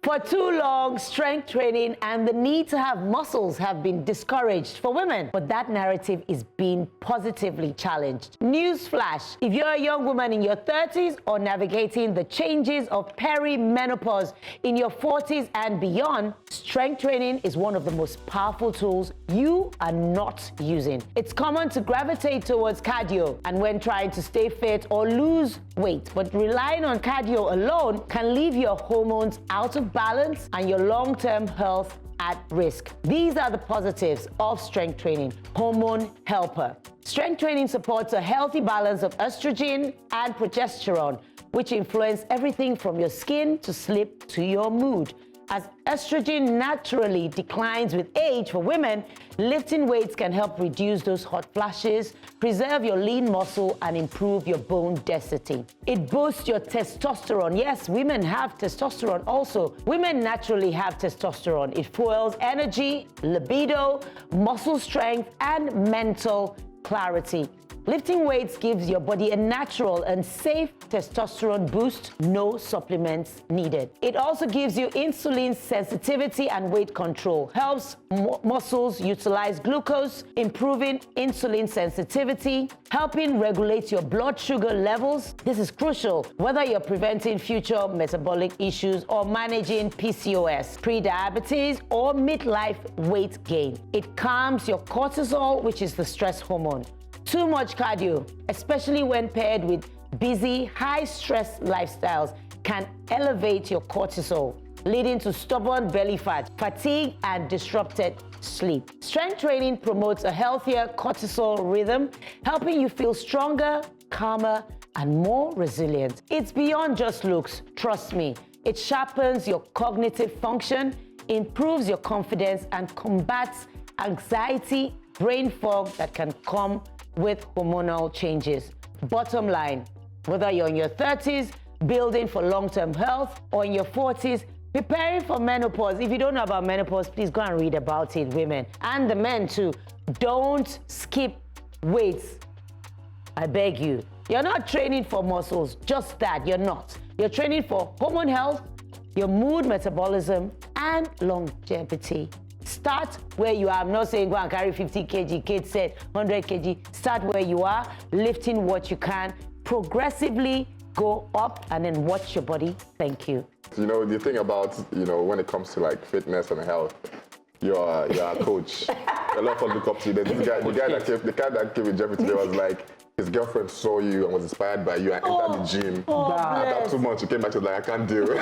For too long, strength training and the need to have muscles have been discouraged for women, but that narrative is being positively challenged. Newsflash, if you're a young woman in your 30s or navigating the changes of perimenopause in your 40s and beyond, strength training is one of the most powerful tools you are not using. It's common to gravitate towards cardio and when trying to stay fit or lose weight, but relying on cardio alone can leave your hormones out of balance and your long-term health at risk. These are the positives of strength training. Hormone helper. Strength training supports a healthy balance of estrogen and progesterone, which influence everything from your skin to sleep to your mood. As estrogen naturally declines with age for women, lifting weights can help reduce those hot flashes, preserve your lean muscle, and improve your bone density. It boosts your testosterone. Yes, women have testosterone also. Women naturally have testosterone. It fuels energy, libido, muscle strength, and mental clarity. Lifting weights gives your body a natural and safe testosterone boost, no supplements needed. It also gives you insulin sensitivity and weight control, helps muscles utilize glucose, improving insulin sensitivity, helping regulate your blood sugar levels. This is crucial whether you're preventing future metabolic issues or managing PCOS, prediabetes, or midlife weight gain. It calms your cortisol, which is the stress hormone. Too much cardio, especially when paired with busy, high-stress lifestyles, can elevate your cortisol, leading to stubborn belly fat, fatigue, and disrupted sleep. Strength training promotes a healthier cortisol rhythm, helping you feel stronger, calmer, and more resilient. It's beyond just looks, trust me. It sharpens your cognitive function, improves your confidence, and combats anxiety, brain fog that can come with hormonal changes. Bottom line, whether you're in your 30s, building for long-term health, or in your 40s, preparing for menopause. If you don't know about menopause, please go and read about it, women. And the men too. Don't skip weights. I beg you. You're not training for muscles, just that, you're not. You're training for hormone health, your mood metabolism, and longevity. Start where you are. I'm not saying go and carry 50 kg. Kate said 100 kg. Start where you are, lifting what you can. Progressively go up and then watch your body. Thank you. You know, the thing about, when it comes to like fitness and health, you're a coach. A lot of us look up to you. The guy that came with Jeffrey today was like, his girlfriend saw you and was inspired by you and entered the gym. After 2 months, you came back to like, I can't do it.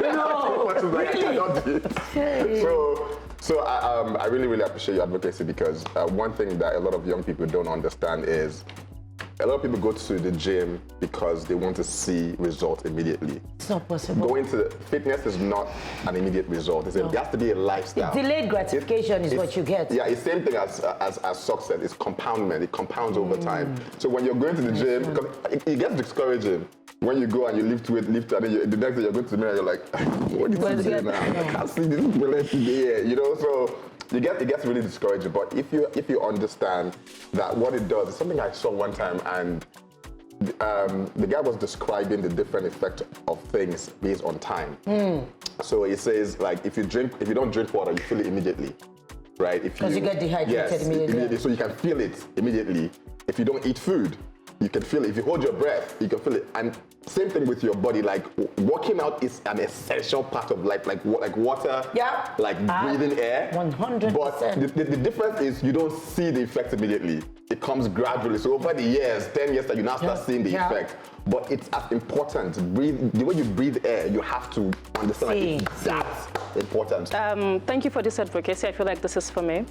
No, like, I cannot do it. So I really, really appreciate your advocacy because one thing that a lot of young people don't understand is a lot of people go to the gym because they want to see results immediately. It's not possible. Going to fitness is not an immediate result. It has to be a lifestyle. Delayed gratification is what you get. Yeah, it's the same thing as success. It's compoundment. It compounds over time. So when you're going to the gym, because it gets discouraging. When you go and you lift, and then the next day you're going to the mirror, you're like, what did you do now? I can't see this brilliant today, So it gets really discouraging. But if you understand that what it does is something I saw one time, and the guy was describing the different effects of things based on time. So it says like if you don't drink water, you feel it immediately, right? Because you get dehydrated immediately. So you can feel it immediately. If you don't eat food, you can feel it. If you hold your breath, you can feel it. And same thing with your body. Like working out is an essential part of life. Like water. Yeah. Like breathing air. 100%. But the difference is you don't see the effect immediately. It comes gradually. So over the years, 10 years, that you now start seeing the effect. But it's as important. The way you breathe air, you have to understand that's important. Thank you for this advocacy. I feel like this is for me.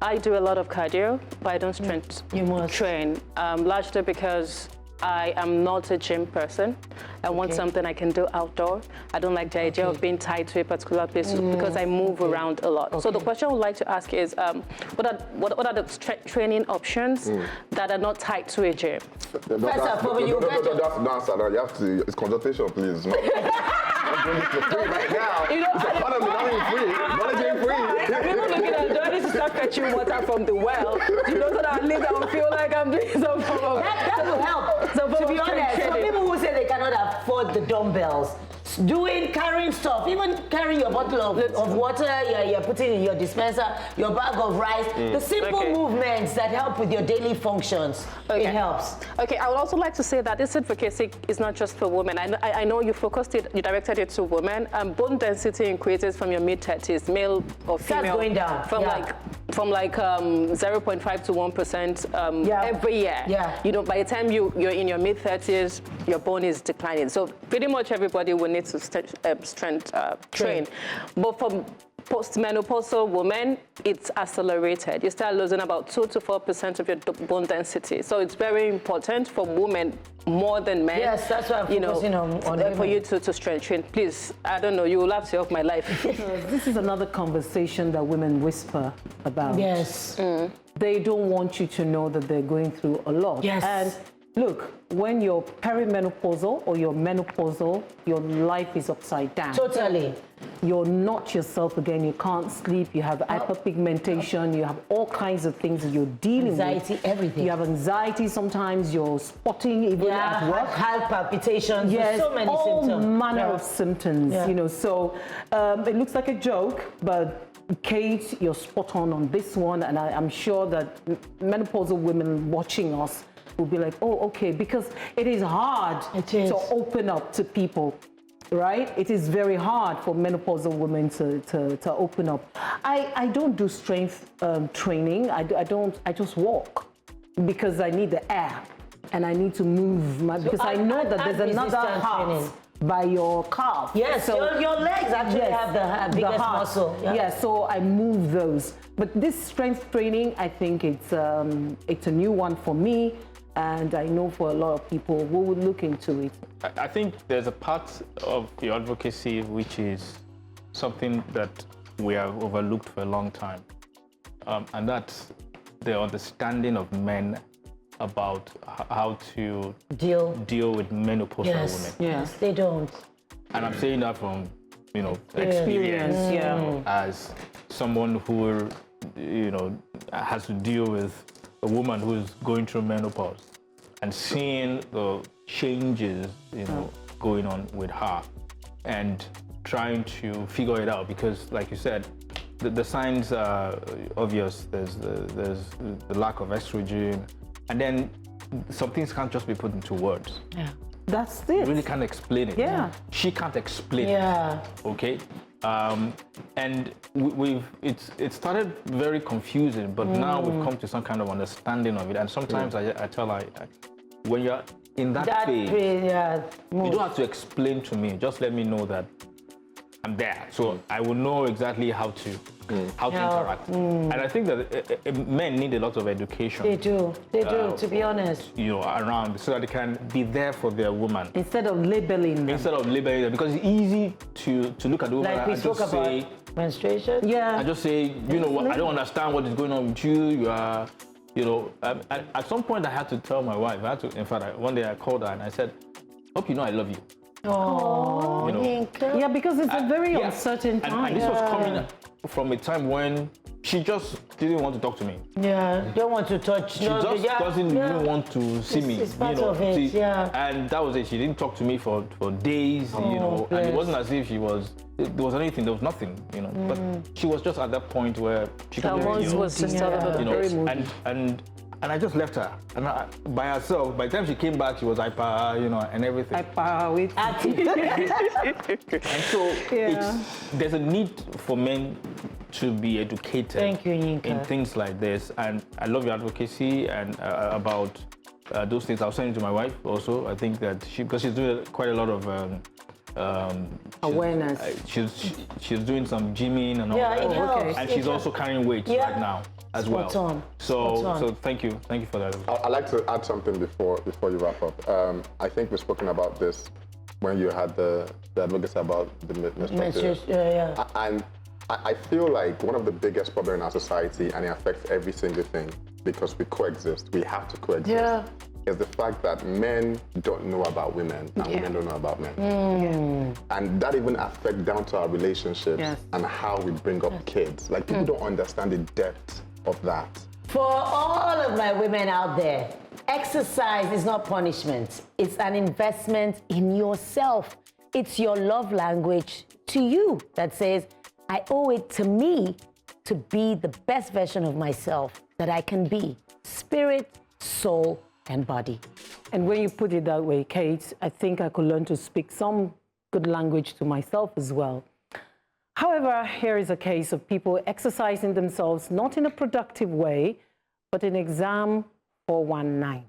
I do a lot of cardio, but I don't train, largely because I am not a gym person. I want something I can do outdoor. I don't like the idea of being tied to a particular place because I move around a lot. So the question I would like to ask is, what are the training options that are not tied to a gym? Don't answer. You have to. It's consultation, please. No. I'm doing this for free right now. It's economy, not even free. Not even free. People looking at, do I need to start fetching water from the well? So that at least I will feel like I'm doing some form of... That will help. To be honest, some people who say they cannot afford the dumbbells. carrying stuff, even carrying your bottle of water, you're putting in your dispenser, your bag of rice, the simple movements that help with your daily functions, it helps. Okay, I would also like to say that this advocacy is not just for women. I know you directed it to women. Bone density increases from your mid-30s, male or female. That's going down. From 0.5 to 1% every year. Yeah. You know, by the time you're in your mid-30s, your bone is declining. So pretty much everybody will need to strength train. But for postmenopausal women, it's accelerated. You start losing about 2 to 4% of your bone density. So it's very important for women more than men. Yes, that's why I'm focusing on for you to strength train. Please, I don't know, you will have to help my life. This is another conversation that women whisper about. Yes. They don't want you to know that they're going through a lot. Yes. And look, when you're perimenopausal or you're menopausal, your life is upside down. Totally. You're not yourself again. You can't sleep. You have hyperpigmentation. You have all kinds of things that you're dealing with. Anxiety, everything. You have anxiety sometimes. You're spotting even at work. Heart palpitations. Yes, so many all symptoms. manner of symptoms. Yeah. You know, so it looks like a joke, but Kate, you're spot on this one, and I'm sure that menopausal women watching us will be like, oh, okay, because it is hard to open up to people, right? It is very hard for menopausal women to open up. I don't do strength training. I just walk because I need the air and I need to move because I know that there's another heart by your calf. Yes, so your legs actually have the biggest muscle. Yeah, so I move those. But this strength training, I think it's a new one for me. And I know for a lot of people who would look into it. I think there's a part of the advocacy which is something that we have overlooked for a long time. And that's the understanding of men about how to deal with menopausal women. Yes, they don't. And I'm saying that from, experience. As someone who, has to deal with a woman who's going through menopause and seeing the changes, going on with her and trying to figure it out because, like you said, the signs are obvious. There's the lack of estrogen, and then some things can't just be put into words. Yeah, that's it. You really can't explain it. Yeah, she can't explain it. Okay. And it started very confusing, but now we've come to some kind of understanding of it. And sometimes I tell her, when you're in that phase, you don't have to explain to me. Just let me know that I'm there, so I will know exactly how to interact. And I think that men need a lot of education. They do, to be honest. Around so that they can be there for their woman. Instead of labeling them. Because it's easy to look at the woman and just say, menstruation? Yeah. I just say, what, I don't understand what is going on with you. You are, at some point I had to tell my wife, in fact, one day I called her and I said, hope you know I love you. Oh, yeah, because it's a very uncertain time. And this was coming from a time when she just didn't want to talk to me. Yeah, don't want to touch. She doesn't even want to see me. It's part of it, And that was it. She didn't talk to me for days, and it wasn't as if there was anything, there was nothing, But she was just at that point where she was just and I just left her, and by herself. By the time she came back, she was hyper, and everything. And so there's a need for men to be educated in things like this. And I love your advocacy and about those things. I'll send it to my wife also. I think that because she's doing quite a lot of awareness. She's doing some gymming and all that. It helps. And she's also carrying weight right now as well. So thank you for that. I'd like to add something before you wrap up. I think we've spoken about this when you had the advocacy about the menstruation. And I feel like one of the biggest problems in our society, and it affects every single thing because we coexist. We have to coexist. Is the fact that men don't know about women and women don't know about men. And that even affects down to our relationships and how we bring up kids. Like people don't understand the depth of that. For all of my women out there, exercise is not punishment. It's an investment in yourself. It's your love language to you that says, I owe it to me to be the best version of myself that I can be, spirit, soul, and body. And when you put it that way, Kate, I think I could learn to speak some good language to myself as well. However, here is a case of people exercising themselves not in a productive way, but in exam 419.